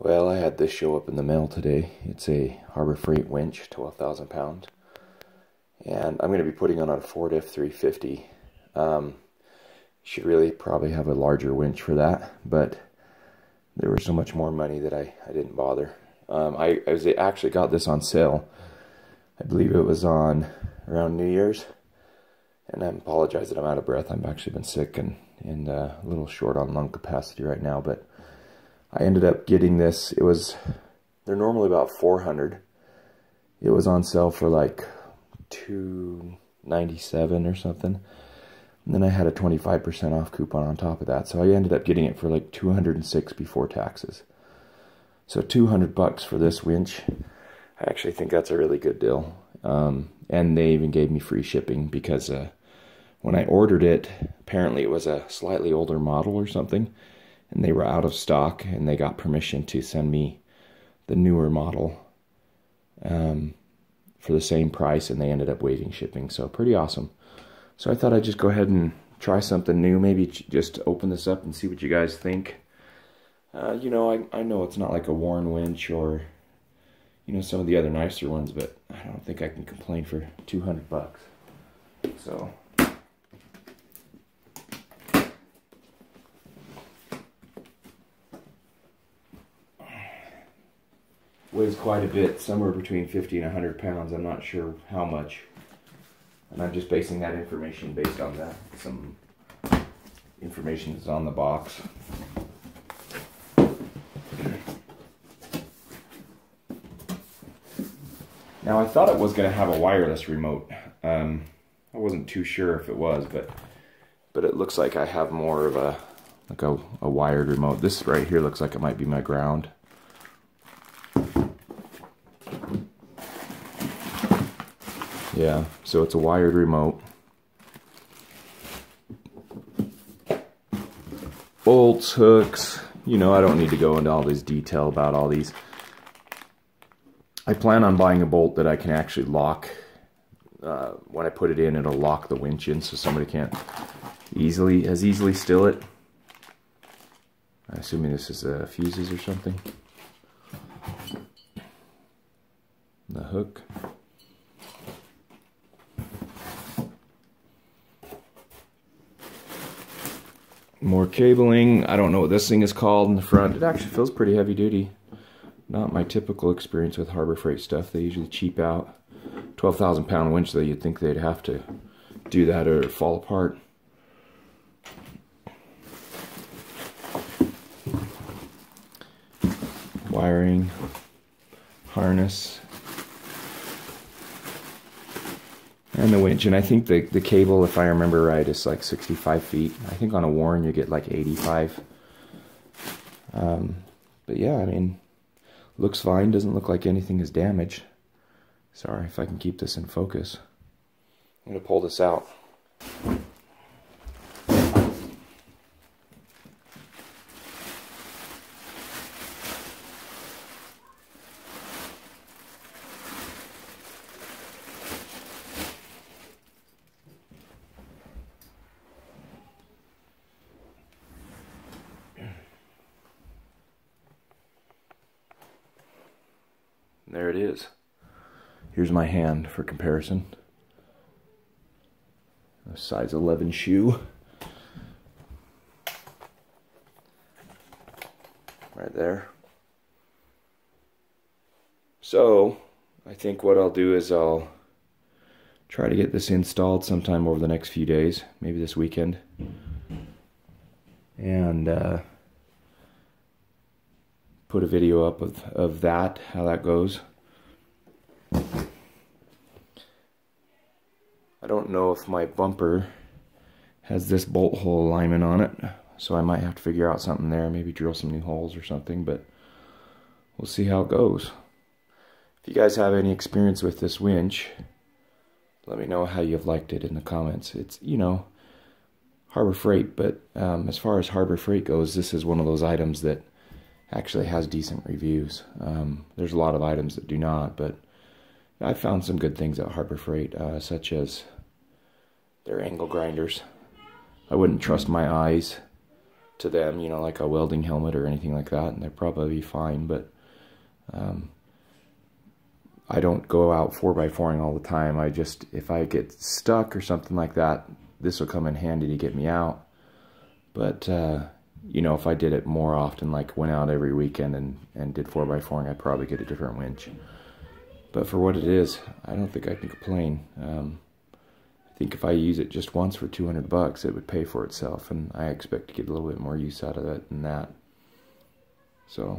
Well, I had this show up in the mail today. It's a Harbor Freight winch, 12,000 pounds. And I'm going to be putting on a Ford F350. Should really probably have a larger winch for that, but there was so much more money that I didn't bother. I actually got this on sale. I believe it was on around New Year's. And I apologize that I'm out of breath. I've actually been sick and a little short on lung capacity right now, but I ended up getting this. They're normally about $400. It was on sale for like $297 or something. And then I had a 25% off coupon on top of that. So I ended up getting it for like $206 before taxes. So $200 for this winch. I actually think that's a really good deal. And they even gave me free shipping because when I ordered it, apparently it was a slightly older model or something. And they were out of stock, and they got permission to send me the newer model for the same price, and they ended up waiving shipping. So pretty awesome. So I thought I'd just go ahead and try something new, maybe just open this up and see what you guys think. You know, I know it's not like a Warren winch or, you know, some of the other nicer ones, but I don't think I can complain for $200. So weighs quite a bit, somewhere between 50 and 100 pounds. I'm not sure how much. And I'm just basing that information based on some information that's on the box. Now I thought it was going to have a wireless remote. I wasn't too sure if it was, but it looks like I have more of a wired remote. This right here looks like it might be my ground. Yeah, so it's a wired remote. Bolts, hooks, you know, I don't need to go into all this detail about all these. I plan on buying a bolt that I can actually lock. When I put it in, it'll lock the winch in so somebody can't as easily steal it. I'm assuming this is fuses or something. The hook. More cabling. I don't know what this thing is called in the front. It actually feels pretty heavy duty. Not my typical experience with Harbor Freight stuff. They usually cheap out. 12,000 pound winch though, you'd think they'd have to do that or fall apart. Wiring, harness, and the winch. And I think the cable, if I remember right, is like 65 feet. I think on a Warren you get like 85. But yeah, I mean, looks fine. Doesn't look like anything is damaged. Sorry if I can keep this in focus. I'm going to pull this out. There it is. Here's my hand for comparison. A size 11 shoe. Right there. So, I think what I'll do is I'll try to get this installed sometime over the next few days, maybe this weekend. And put a video up of that, how that goes. I don't know if my bumper has this bolt hole alignment on it, so I might have to figure out something there, maybe drill some new holes or something, but we'll see how it goes. If you guys have any experience with this winch, let me know how you've liked it in the comments. It's, you know, Harbor Freight, but as far as Harbor Freight goes, this is one of those items that actually has decent reviews. There's a lot of items that do not, but I found some good things at Harbor Freight, such as their angle grinders. I wouldn't trust my eyes to them, you know, like a welding helmet or anything like that, and they're probably fine, but I don't go out 4x4ing all the time. I just, if I get stuck or something like that, this will come in handy to get me out. But, you know, if I did it more often, like went out every weekend and did 4x4ing, I'd probably get a different winch. But for what it is, I don't think I can complain. I think if I use it just once for 200 bucks, it would pay for itself, and I expect to get a little bit more use out of it than that. So...